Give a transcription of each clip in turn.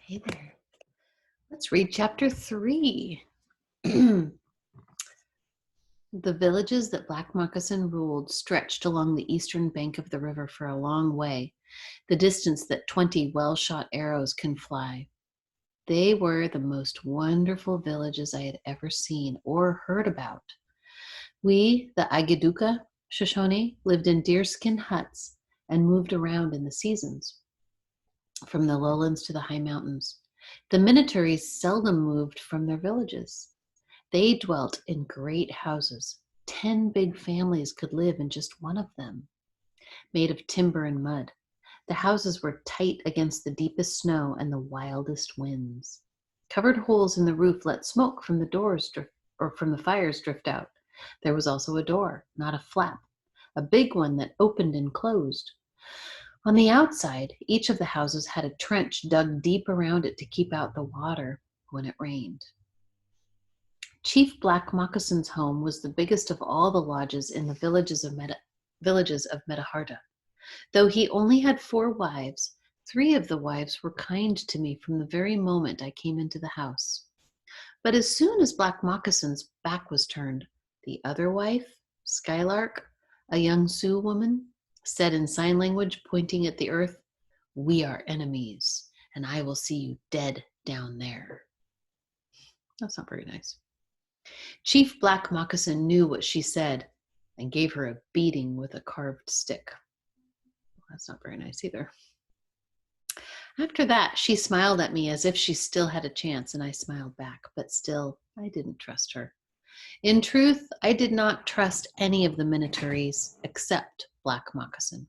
Hey there. Let's read chapter 3. The villages that Black Moccasin ruled stretched along the eastern bank of the river for a long way, the distance that 20 well-shot arrows can fly. They were the most wonderful villages I had ever seen or heard about. We, the Ageduka Shoshone, lived in deerskin huts and moved around in the seasons, from the lowlands to the high mountains. The Minnetarees seldom moved from their villages. They dwelt in great houses. 10 big families could live in just one of them, made of timber and mud. The houses were tight against the deepest snow and the wildest winds. Covered holes in the roof let smoke from the doors or from the fires drift out. There was also a door, not a flap, a big one that opened and closed. On the outside, each of the houses had a trench dug deep around it to keep out the water when it rained. Chief Black Moccasin's home was the biggest of all the lodges in the villages of Metaharta. Though he only had 4 wives, 3 of the wives were kind to me from the very moment I came into the house. But as soon as Black Moccasin's back was turned, the other wife, Skylark, a young Sioux woman, said in sign language, pointing at the earth, "We are enemies, and I will see you dead down there." That's not very nice. Chief Black Moccasin knew what she said and gave her a beating with a carved stick. Well, that's not very nice either. After that, she smiled at me as if she still had a chance, and I smiled back, but still, I didn't trust her. In truth, I did not trust any of the Minnetarees except Black Moccasin.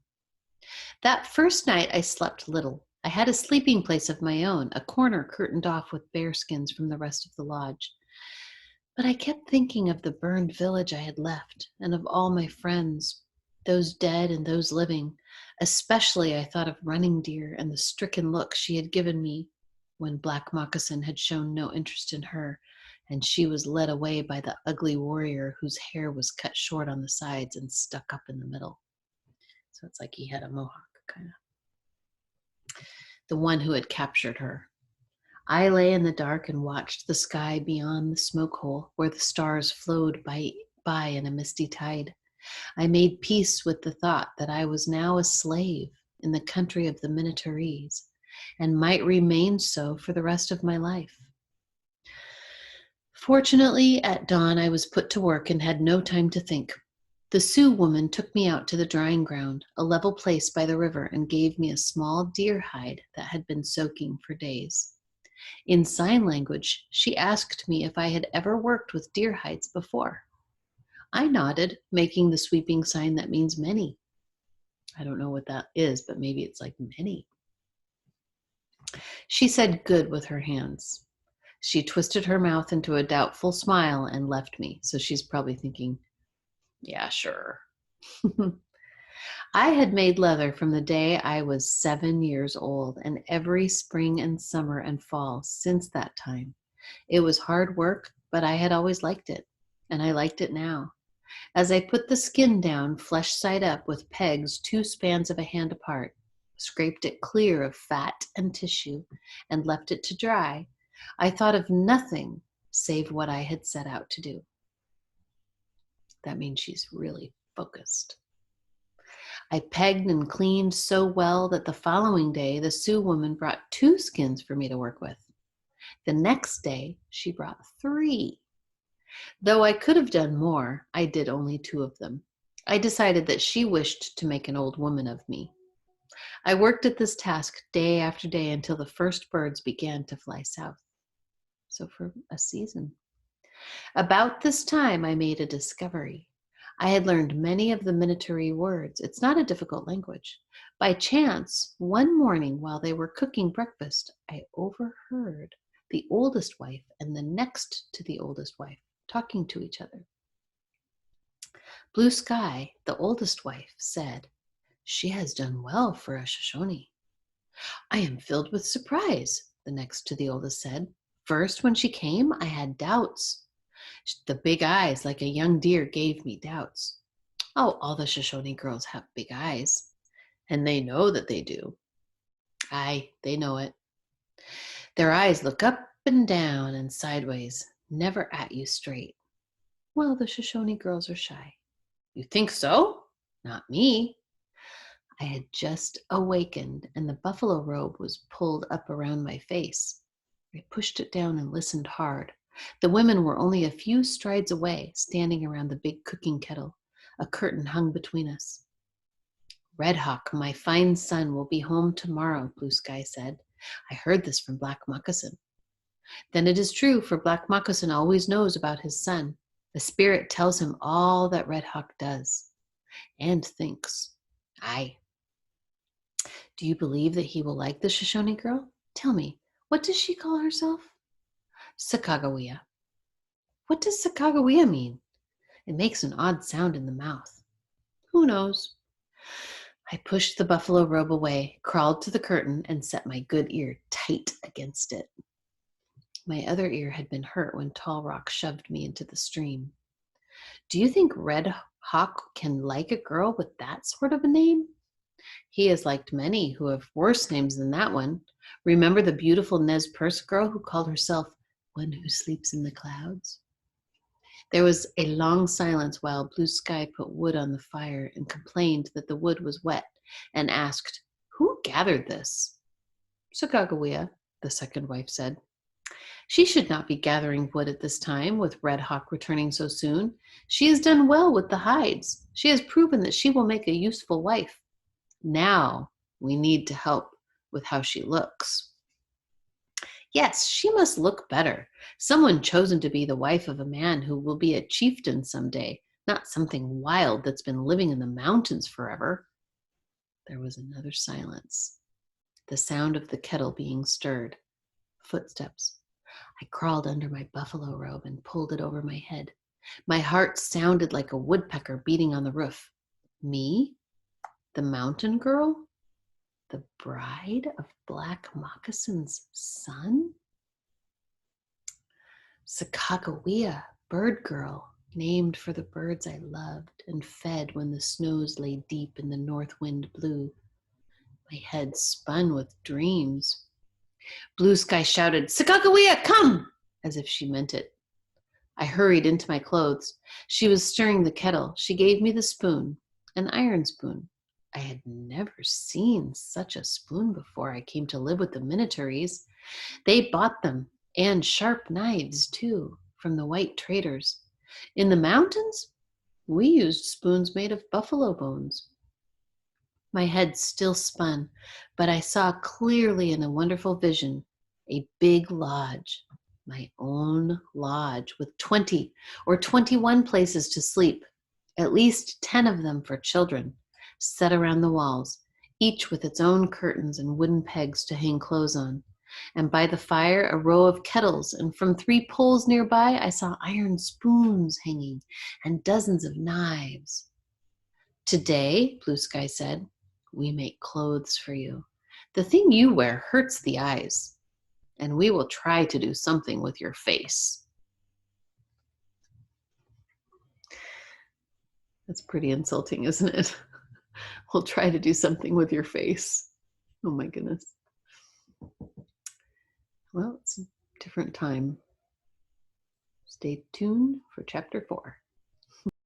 That first night, I slept little. I had a sleeping place of my own, a corner curtained off with bearskins from the rest of the lodge. But I kept thinking of the burned village I had left and of all my friends, those dead and those living. Especially I thought of Running Deer and the stricken look she had given me when Black Moccasin had shown no interest in her, and she was led away by the ugly warrior whose hair was cut short on the sides and stuck up in the middle. So it's like he had a mohawk, kind of. The one who had captured her. I lay in the dark and watched the sky beyond the smoke hole where the stars flowed by in a misty tide. I made peace with the thought that I was now a slave in the country of the Minnetarees and might remain so for the rest of my life. Fortunately, at dawn I was put to work and had no time to think. The Sioux woman took me out to the drying ground, a level place by the river, and gave me a small deer hide that had been soaking for days. In sign language, she asked me if I had ever worked with deer hides before. I nodded, making the sweeping sign that means many. I don't know what that is, but maybe it's like many. She said good with her hands. She twisted her mouth into a doubtful smile and left me, so she's probably thinking, yeah, sure. I had made leather from the day I was 7 years old, and every spring and summer and fall since that time. It was hard work, but I had always liked it, and I liked it now. As I put the skin down, flesh side up, with pegs 2 spans of a hand apart, scraped it clear of fat and tissue, and left it to dry, I thought of nothing save what I had set out to do. That means she's really focused. I pegged and cleaned so well that the following day, the Sioux woman brought 2 skins for me to work with. The next day, she brought 3. Though I could have done more, I did only 2 of them. I decided that she wished to make an old woman of me. I worked at this task day after day until the first birds began to fly south. So for a season. About this time, I made a discovery. I had learned many of the Minnetaree words. It's not a difficult language. By chance, one morning while they were cooking breakfast, I overheard the oldest wife and the next to the oldest wife talking to each other. Blue Sky, the oldest wife, said, "She has done well for a Shoshone." "I am filled with surprise," the next to the oldest said. "First, when she came, I had doubts. The big eyes like a young deer gave me doubts." "Oh, all the Shoshone girls have big eyes, and they know that they do." "Aye, they know it." Their eyes look up and down and sideways, never at you straight. Well, the Shoshone girls are shy. You think so? Not me. I had just awakened and the buffalo robe was pulled up around my face. I pushed it down and listened hard. The women were only a few strides away, standing around the big cooking kettle. A curtain hung between us. Red Hawk, my fine son, will be home tomorrow, Blue Sky said. I heard this from Black Moccasin. Then it is true, for Black Moccasin always knows about his son. The spirit tells him all that Red Hawk does and thinks. Aye. Do you believe that he will like the Shoshone girl? Tell me, what does she call herself? Sacagawea. What does Sacagawea mean? It makes an odd sound in the mouth. Who knows? I pushed the buffalo robe away, crawled to the curtain, and set my good ear tight against it. My other ear had been hurt when Tall Rock shoved me into the stream. Do you think Red Hawk can like a girl with that sort of a name? He has liked many who have worse names than that one. Remember the beautiful Nez Perce girl who called herself One Who Sleeps in the Clouds? There was a long silence while Blue Sky put wood on the fire and complained that the wood was wet and asked, Who gathered this? Sacagawea, the second wife said. She should not be gathering wood at this time, with Red Hawk returning so soon. She has done well with the hides. She has proven that she will make a useful wife. Now we need to help with how she looks. Yes, she must look better. Someone chosen to be the wife of a man who will be a chieftain someday, not something wild that's been living in the mountains forever. There was another silence. The sound of the kettle being stirred. Footsteps. I crawled under my buffalo robe and pulled it over my head. My heart sounded like a woodpecker beating on the roof. Me? The mountain girl? The bride of Black Moccasin's son? Sacagawea, bird girl, named for the birds I loved and fed when the snows lay deep and the north wind blew. My head spun with dreams. Blue Sky shouted, Sacagawea, come! As if she meant it. I hurried into my clothes. She was stirring the kettle. She gave me the spoon, an iron spoon. I had never seen such a spoon before I came to live with the Minataries. They bought them, and sharp knives, too, from the white traders. In the mountains, we used spoons made of buffalo bones. My head still spun, but I saw clearly in a wonderful vision a big lodge, my own lodge, with 20 or 21 places to sleep, at least 10 of them for children, set around the walls, each with its own curtains and wooden pegs to hang clothes on. And by the fire, a row of kettles, and from 3 poles nearby, I saw iron spoons hanging and dozens of knives. Today, Blue Sky said, we make clothes for you. The thing you wear hurts the eyes, and we will try to do something with your face. That's pretty insulting, isn't it? We'll try to do something with your face. Oh my goodness. Well, it's a different time. Stay tuned for chapter 4.